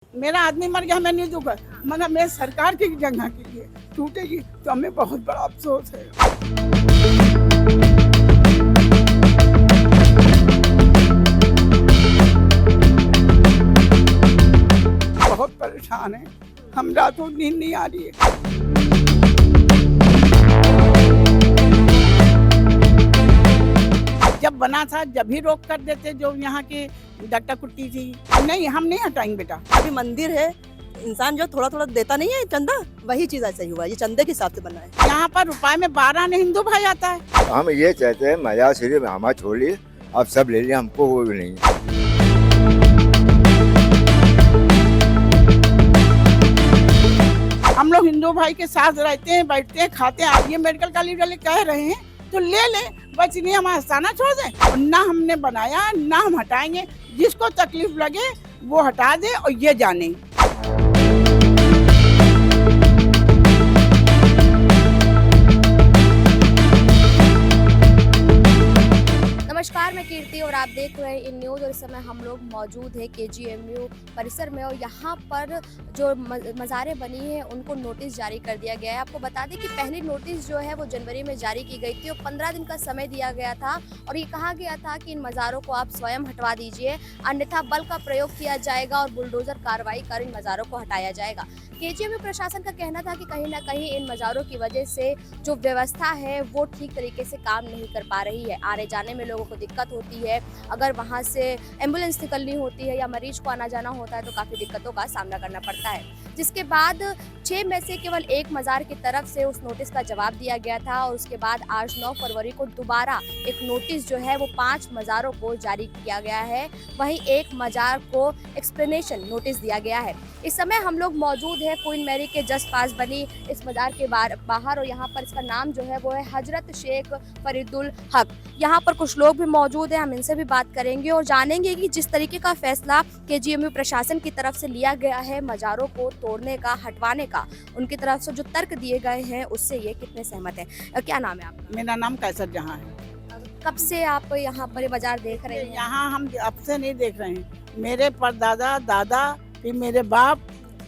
मेरा आदमी मर गया, हमें नहीं दुख है, मगर मेरे सरकार की जगह के लिए टूटेगी तो हमें बहुत बड़ा अफसोस है। बहुत परेशान है, हम रातों नींद नहीं आ रही है। जब बना था जब ही रोक कर देते, जो यहाँ की डट्टा कुट्टी थी। नहीं, हम नहीं हटाएंगे बेटा। अभी मंदिर है, इंसान जो थोड़ा थोड़ा देता नहीं है चंदा, वही चीज ऐसा ही हुआ। ये चंदे के हिसाब से बना है। यहाँ पर रुपए में 12 ने हिंदू भाई आता है। हम ये चाहते हैं मजा सिर्फ हमारा छोड़िए, अब सब ले लिया, हमको वो भी नहीं। हम लोग हिंदू भाई के साथ रहते हैं, बैठते हैं, खाते हैं। आप ये मेडिकल कॉलेज वाले कह रहे हैं तो ले ले, बस नहीं हमारा आस्थाना छोड़ दें। और ना हमने बनाया ना हम हटाएंगे, जिसको तकलीफ लगे वो हटा दे और ये जाने। नमस्कार, मैं कीर्ति और आप देख रहे हैं इन न्यूज़। और इस समय हम लोग मौजूद है KGMU परिसर में और यहाँ पर जो मज़ारें बनी हैं उनको नोटिस जारी कर दिया गया है। आपको बता दें कि पहली नोटिस जो है वो जनवरी में जारी की गई थी और 15 दिन का समय दिया गया था और ये कहा गया था कि इन मज़ारों को आप स्वयं हटवा दीजिए, अन्यथा बल का प्रयोग किया जाएगा और बुलडोज़र कार्रवाई कर इन मज़ारों को हटाया जाएगा। KGMU प्रशासन का कहना था कि कहीं ना कहीं इन मज़ारों की वजह से जो व्यवस्था है वो ठीक तरीके से काम नहीं कर पा रही है। आने जाने में लोगों को दिक्कत होती है, अगर वहाँ से एम्बुलेंस निकलनी होती है या मरीज को आना जाना होता है तो काफ़ी दिक्कतों का सामना करना पड़ता है। जिसके बाद 6 में से केवल एक मज़ार की तरफ से उस नोटिस का जवाब दिया गया था और उसके बाद आज 9 फरवरी को दोबारा एक नोटिस जो है वो 5 मज़ारों को जारी किया गया है। वहीं एक मज़ार को एक्सप्लेनेशन नोटिस दिया गया है। इस समय हम लोग मौजूद है क्वीन मैरी के जस्ट पास बनी इस मज़ार के बाहर और यहाँ पर इसका नाम जो है वो है हजरत शेख फरीदुल हक। यहाँ पर कुछ लोग भी मौजूद हैं, हम इनसे भी बात करेंगे और जानेंगे कि जिस तरीके का फैसला KGMU प्रशासन की तरफ से लिया गया है मज़ारों को तोड़ने का, हटवाने का, उनकी तरफ से जो तर्क दिए गए हैं उससे ये कितने सहमत हैं। क्या नाम है आपका? मेरा नाम कैसर जहाँ है। कब से आप यहाँ पर ये बाजार देख रहे हैं? यहाँ हम अब से नहीं देख रहे हैं, मेरे परदादा दादा, फिर मेरे बाप,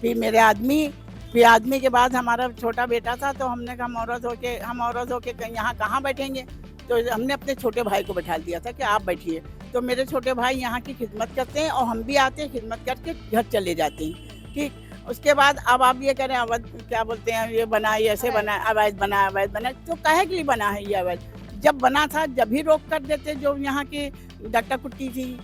फिर मेरे आदमी, फिर आदमी के बाद हमारा छोटा बेटा था। तो हमने कहा हम औरत होके यहाँ कहाँ बैठेंगे, तो हमने अपने छोटे भाई को बैठा दिया था कि आप बैठिए। तो मेरे छोटे भाई यहाँ की खिदमत करते हैं और हम भी आते हैं, खिदमत करके घर चले जाते हैं। ठीक, उसके बाद अब आप ये करें अवैध, क्या बोलते हैं, ये बना, ये ऐसे बना, अवैध बना, तो काहे के लिए बना है ये अवैध? जब बना था जब ही रोक कर देते, जो यहाँ की डट्टा कुट्टी थी,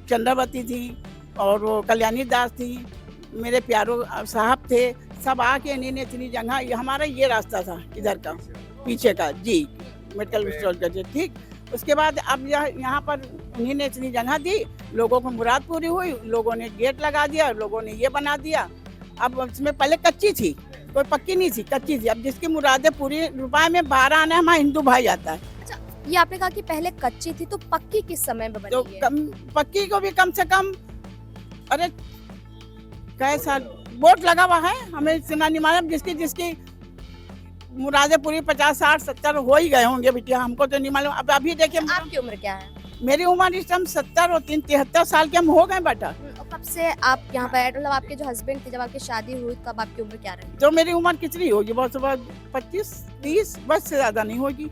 चंद्रावती थी और वो कल्याणी दास थी, मेरे प्यारो साहब थे, सब आके इन्हीं इतनी जगह, हमारा ये रास्ता था इधर का पीछे का जी, मेडिकल स्टोर का जी। ठीक, उसके बाद अब यहाँ पर उन्हीं ने इतनी जगह दी, लोगों को मुराद पूरी हुई, लोगों ने गेट लगा दिया, लोगों ने ये बना दिया। अब उसमें पहले कच्ची थी, कोई पक्की नहीं थी, कच्ची थी। अब जिसकी मुरादें पूरी, रुपए में 12 आने हमारा हिंदू भाई आता है। अच्छा, ये आपने कहा कि पहले कच्ची थी, तो पक्की किस समय में तो बनी है? पक्की को भी कम से कम, अरे कैसा बोर्ड लगा हुआ है, हमें इतना नहीं मालूम। जिसकी मुरादें पूरी 50, 60, 70 हो ही गए होंगे बिटिया, हमको तो नहीं मालूम। अब अभी देखिए, आपकी उम्र क्या है? मेरी उम्र इस टाइम 70 और 73 साल के हम हो गए बेटा। और कब से आप यहाँ पर, मतलब आपके जो हस्बैंड थे जब आपकी शादी हुई तब आपकी उम्र क्या रही? तो मेरी उम्र कितनी होगी, बहुत 25, 30, बस से ज्यादा नहीं होगी।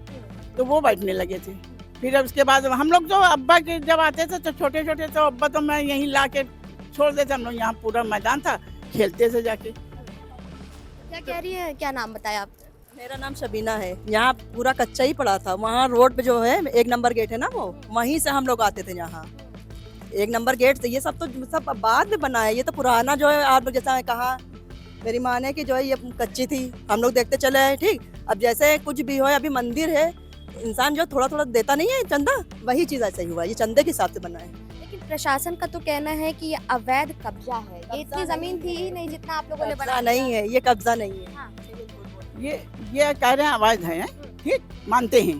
तो वो बैठने लगे थे। फिर उसके बाद हम लोग जो अब्बा के जब आते थे तो छोटे छोटे, तो अब्बा तो मैं यहीं ला के छोड़ देते। हम लोग यहाँ पूरा मैदान था, खेलते थे जाके। क्या कह रही है, क्या नाम बताया आप? मेरा नाम शबीना है। यहाँ पूरा कच्चा ही पड़ा था। वहाँ रोड पे जो है 1 नंबर गेट है ना, वो वहीं से हम लोग आते थे। यहाँ 1 नंबर गेट से, ये सब तो सब बाद में बना है। ये तो पुराना जो है, आप लोग जैसा कहा मेरी माँ ने कि जो है ये कच्ची थी, हम लोग देखते चले आए। ठीक, अब जैसे कुछ भी हो, अभी मंदिर है, इंसान जो थोड़ा थोड़ा देता नहीं है चंदा, वही चीज ऐसा ही हुआ। ये चंदे के हिसाब से बना है। लेकिन प्रशासन का तो कहना है कि ये अवैध कब्जा है, ये इतनी जमीन थी ही नहीं जितना आप लोगों ने कब्जा बनाया। नहीं है, ये कब्जा नहीं है। हाँ। ये कह रहे हैं अवैध है, ठीक, मानते हैं।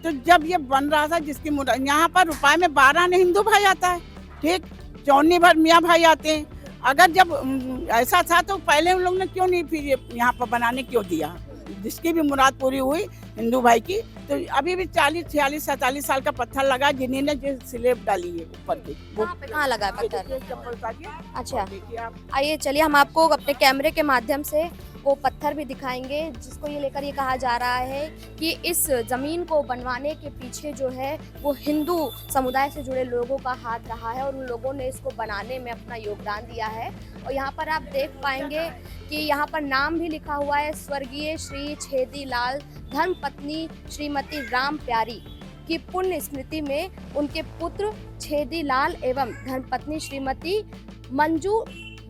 तो जब ये बन रहा था, जिसकी यहाँ पर रुपए में 12 ने हिंदू भाई आता है, ठीक, 54 भर मियाँ भाई आते हैं। अगर जब ऐसा था तो पहले उन लोग ने क्यों नहीं फिर यहाँ पर बनाने क्यों दिया? जिसकी भी मुराद पूरी हुई, हिंदू भाई की। तो अभी भी 40, 46, 47 साल का पत्थर लगा जिन्हीं ने जो स्लेब डाली है ऊपर की। कहाँ लगा है पत्थर? देखिए, चप्पल उतारिए। अच्छा, देखिए आप। आइए चलिए हम आपको अपने कैमरे के माध्यम से वो पत्थर भी दिखाएंगे जिसको ये लेकर ये कहा जा रहा है कि इस ज़मीन को बनवाने के पीछे जो है वो हिंदू समुदाय से जुड़े लोगों का हाथ रहा है और उन लोगों ने इसको बनाने में अपना योगदान दिया है। और यहाँ पर आप देख पाएंगे कि यहाँ पर नाम भी लिखा हुआ है, स्वर्गीय श्री छेदीलाल धर्मपत्नी श्रीमती राम प्यारी की पुण्य स्मृति में उनके पुत्र छेदीलाल एवं धर्मपत्नी श्रीमती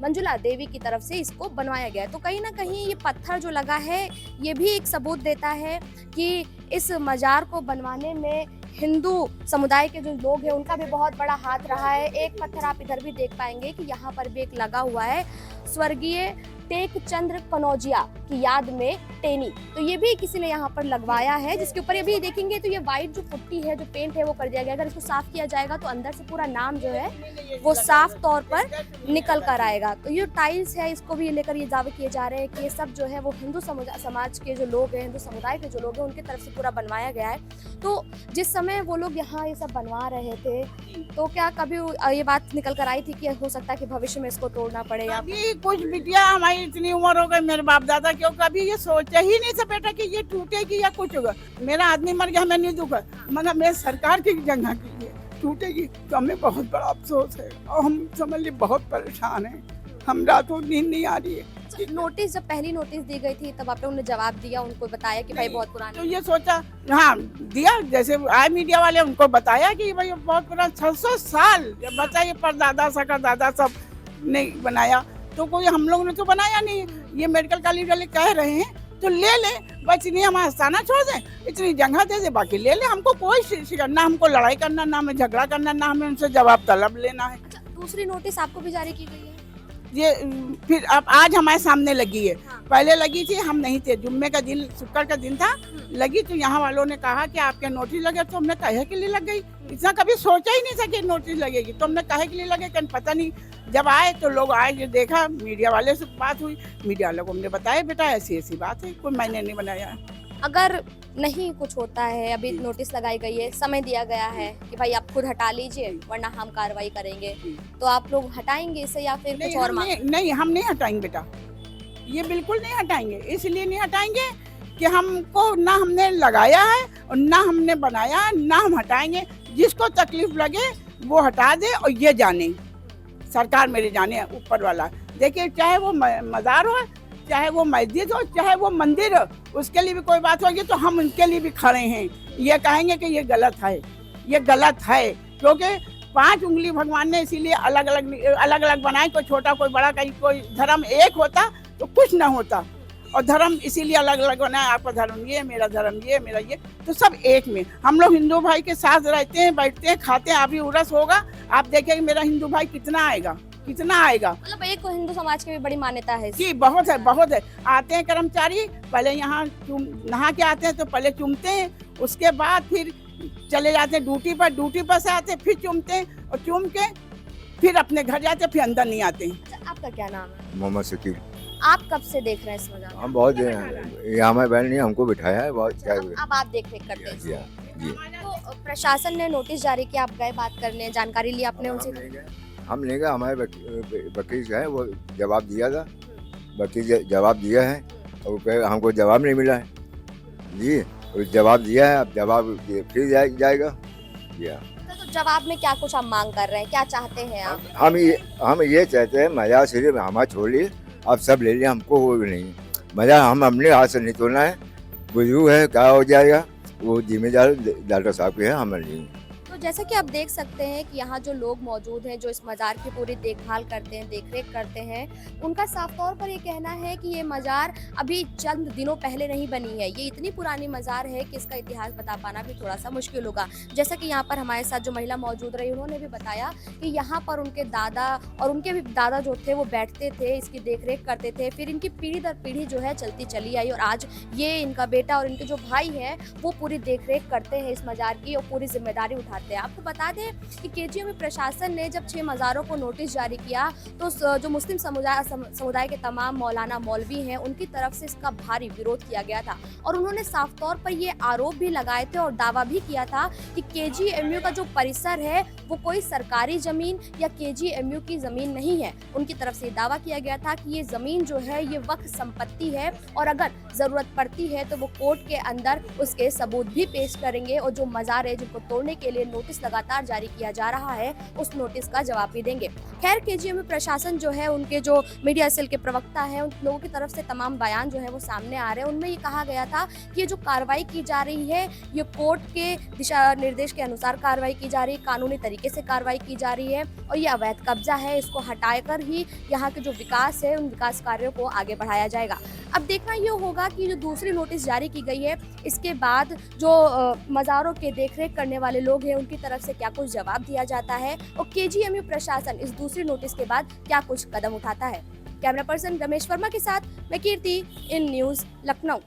मंजुला देवी की तरफ से इसको बनवाया गया है। तो कहीं ना कहीं ये पत्थर जो लगा है ये भी एक सबूत देता है कि इस मजार को बनवाने में हिंदू समुदाय के जो लोग हैं उनका भी बहुत बड़ा हाथ रहा है। एक पत्थर आप इधर भी देख पाएंगे कि यहाँ पर भी एक लगा हुआ है, स्वर्गीय टेक चंद्र कनौजिया की याद में टेनी। तो ये भी किसी ने यहाँ पर लगवाया है, जिसके ऊपर ये भी देखेंगे तो ये वाइट जो पुट्टी है, जो पेंट है वो कर दिया गया। अगर इसको साफ किया जाएगा तो अंदर से पूरा नाम जो है वो साफ तौर पर निकल कर आएगा। तो ये टाइल्स है, इसको भी लेकर ये दावे किए जा रहे हैं कि ये सब जो है वो हिंदू समाज के जो लोग हैं, हिंदू समुदाय के जो लोग हैं, उनकी तरफ से पूरा बनवाया गया है। तो जिस समय वो लोग यहाँ ये सब बनवा रहे थे तो क्या कभी ये बात निकल कर आई थी कि हो सकता है कि भविष्य में इसको तोड़ना पड़ेगा? अभी कुछ बिटिया हमारी इतनी उम्र हो गई, मेरे बाप दादा क्यों कभी ये सोचा ही नहीं था बेटा कि ये टूटेगी या कुछ होगा। मेरा आदमी मर गया, हमें नहीं दुख है, मगर मेरे सरकार की जगह की ये टूटेगी तो हमें बहुत बड़ा अफसोस है और हम समझ ली बहुत परेशान हैं। हम रातों नींद नहीं आ रही है। नोटिस जब पहली नोटिस दी गई थी तब आपने उन्हें जवाब दिया, उनको बताया कि भाई बहुत पुराना? तो ये सोचा, हाँ दिया, जैसे आए मीडिया वाले उनको बताया कि भाई बहुत पुराना 600 साल बचा, ये परदादा सका दादा सब ने बनाया, तो कोई हम लोग ने तो बनाया नहीं। ये मेडिकल कॉलेज वाले कह रहे हैं तो ले ले, बस नहीं हमारा आस्थाना छोड़ दें, इतनी जगह दे दे, बाकी ले ले। हमको कोई शिकायत ना, हमको लड़ाई करना, ना हमें झगड़ा करना, ना हमें उनसे जवाब तलब लेना है। अच्छा, दूसरी नोटिस आपको भी जारी की गई है? ये फिर अब आज हमारे सामने लगी है। पहले लगी थी, हम नहीं थे, जुम्मे का दिन, शुक्र का दिन था, लगी तो यहाँ वालों ने कहा कि आपके नोटिस लगे, तो हमने कहे के लिए लग गई। इतना कभी सोचा ही नहीं था कि नोटिस लगेगी, तो हमने कहे के लिए लगे, कहीं पता नहीं। जब आए तो लोग आए, जो देखा, मीडिया वाले से बात हुई, मीडिया वालों को हमने बताया बेटा ऐसी ऐसी बात है, कोई मैंने नहीं बनाया। अगर नहीं कुछ होता है, अभी नोटिस लगाई गई है, समय दिया गया है कि भाई आप खुद हटा लीजिए वरना हम कार्रवाई करेंगे, तो आप लोग हटाएंगे इसे या फिर कुछ और मांग? नहीं, हम नहीं हटाएंगे बेटा, ये बिल्कुल नहीं हटाएंगे। इसलिए नहीं हटाएंगे कि हमको ना हमने लगाया है और ना हमने बनाया, ना हम हटाएंगे। जिसको तकलीफ लगे वो हटा दे और ये जाने, सरकार मेरे जाने, ऊपर वाला। देखिए, चाहे वो मज़ार हो, चाहे वो मस्जिद हो, चाहे वो मंदिर हो, उसके लिए भी कोई बात होगी तो हम उनके लिए भी खड़े हैं। ये कहेंगे कि ये गलत है, ये गलत है, क्योंकि 5 उंगली भगवान ने इसीलिए अलग अलग बनाए, कोई छोटा कोई बड़ा, कहीं कोई धर्म एक होता तो कुछ ना होता, और धर्म इसीलिए अलग अलग बनाया। आपका धर्म ये, मेरा धर्म ये, मेरा ये, तो सब एक में। हम लोग हिंदू भाई के साथ रहते हैं, बैठते हैं, खाते हैं। अभी उर्स होगा, आप देखेंगे मेरा हिंदू भाई कितना आएगा, कितना आएगा। मतलब एक हिंदू समाज की भी बड़ी मान्यता है जी, बहुत है, बहुत है। आते हैं कर्मचारी, पहले यहाँ नहा के आते हैं तो पहले चूमते हैं, उसके बाद फिर चले जाते हैं ड्यूटी पर से आते हैं, फिर चूमते हैं और चूम के फिर अपने घर जाते हैं, फिर अंदर नहीं आते हैं। अच्छा, आपका क्या नाम है? मोहम्मद शकील। आप कब से देख रहे हैं इस मजार? हम बहुत ये हमारे बहन ने हमको बिठाया है, बहुत क्या अब आप देख रेख करते जी, हैं? जी। तो प्रशासन ने नोटिस जारी किया, आप गए बात करने, जानकारी ली आपने उनसे? हम नहीं गए, हमारे वकील है वो जवाब दिया था, वकील जवाब दिया है और हमको जवाब नहीं मिला है जी। और जवाब दिया है, अब जवाब फिर जाएगा जी। तो जवाब में क्या कुछ आप मांग कर रहे हैं, क्या चाहते हैं आप? हम ये चाहते हैं मज़ा सिर्फ हमारा छोड़िए, आप सब ले लिया, हमको वो नहीं मज़ा, हम अपने हाथ से नहीं तोड़ना है। बुजुर्ग है, क्या हो जाएगा, वो जिम्मेदार डॉक्टर साहब के है, हम नहीं। तो जैसा कि आप देख सकते हैं कि यहाँ जो लोग मौजूद हैं, जो इस मज़ार की पूरी देखभाल करते हैं, देखरेख करते हैं, उनका साफ तौर पर ये कहना है कि ये मज़ार अभी चंद दिनों पहले नहीं बनी है। ये इतनी पुरानी मज़ार है कि इसका इतिहास बता पाना भी थोड़ा सा मुश्किल होगा। जैसा कि यहाँ पर हमारे साथ जो महिला मौजूद रही, उन्होंने भी बताया कि यहाँ पर उनके दादा और उनके भी दादा जो थे वो बैठते थे, इसकी देखरेख करते थे, फिर इनकी पीढ़ी दर पीढ़ी जो है चलती चली आई, और आज ये इनका बेटा और इनके जो भाई हैं वो पूरी देखरेख करते हैं इस मज़ार की और पूरी जिम्मेदारी उठाते हैं। सकते हैं। आपको बता दें कि केजीएमयू प्रशासन ने जब 6 मज़ारों को नोटिस जारी किया तो जो मुस्लिम समुदाय के तमाम मौलाना मौलवी हैं उनकी तरफ से इसका भारी विरोध किया गया था और उन्होंने साफ तौर पर ये आरोप भी लगाए थे और दावा भी किया था कि केजीएमयू का जो परिसर है वो कोई सरकारी जमीन या केजीएमयू की जमीन नहीं है। उनकी तरफ से दावा किया गया था कि ये जमीन जो है ये वक्फ संपत्ति है और अगर जरूरत पड़ती है तो वो कोर्ट के अंदर उसके सबूत भी पेश करेंगे और जो मज़ार है जिनको तोड़ने के लिए नोटिस लगातार जारी किया जा रहा है उस नोटिस का जवाब भी देंगे। खैर केजीएमयू प्रशासन जो है उनके जो मीडिया सेल के प्रवक्ता है उन लोगों की तरफ से तमाम बयान जो है वो सामने आ रहे हैं। उनमें ये कहा गया था कि ये जो कार्रवाई की जा रही है ये कोर्ट के दिशा निर्देश के अनुसार कार्रवाई की जा रही है, कानूनी तरीके से कार्रवाई की जा रही है और ये अवैध कब्जा है, इसको हटाकर ही यहाँ के जो विकास है उन विकास कार्यों को आगे बढ़ाया जाएगा। अब देखना ये होगा कि जो दूसरी नोटिस जारी की गई है इसके बाद जो मज़ारों के देखरेख करने वाले लोग हैं उनकी तरफ से क्या कुछ जवाब दिया जाता है और केजीएमयू प्रशासन इस दूसरी नोटिस के बाद क्या कुछ कदम उठाता है। कैमरा पर्सन रमेश वर्मा के साथ मैं कीर्ति, इन न्यूज़ लखनऊ।